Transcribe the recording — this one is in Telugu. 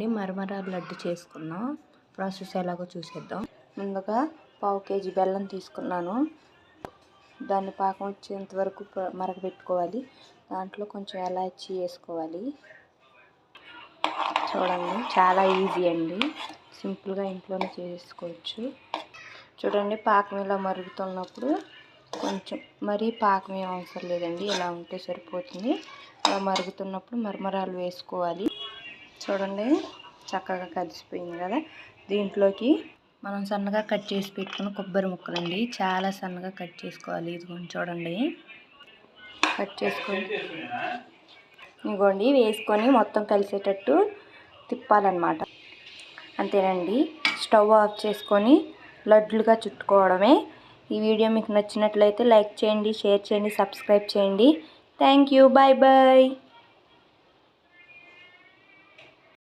మరమరాలు లడ్డు చేసుకున్నాం. ప్రాసెస్ ఎలాగో చూసేద్దాం. ముందుగా 1/2 kg బెల్లం తీసుకున్నాను. దాన్ని పాకం వచ్చేంత వరకు మరగబెట్టుకోవాలి. దాంట్లో కొంచెం ఇలాచి వేసుకోవాలి. చూడండి, చాలా ఈజీ అండి, సింపుల్గా ఇంట్లోనే చేసుకోవచ్చు. చూడండి, పాకం ఇలా మరుగుతున్నప్పుడు కొంచెం మరీ పాకం ఏం అవసరం లేదండి, ఇలా ఉంటే సరిపోతుంది. ఇలా మరుగుతున్నప్పుడు మరమరాలు వేసుకోవాలి. చూడండి, చక్కగా కలిసిపోయింది కదా. దీంట్లోకి మనం సన్నగా కట్ చేసి పెట్టుకున్న కొబ్బరి ముక్కలండి, చాలా సన్నగా కట్ చేసుకోవాలి. ఇదిగోండి చూడండి, కట్ చేసుకొని ఇదిగోండి వేసుకొని మొత్తం కలిసేటట్టు తిప్పాలన్నమాట. అంతేనండి, స్టవ్ ఆఫ్ చేసుకొని లడ్లుగా చుట్టుకోవడమే. ఈ వీడియో మీకు నచ్చినట్లయితే లైక్ చేయండి, షేర్ చేయండి, సబ్స్క్రైబ్ చేయండి. Thank you. Bye bye.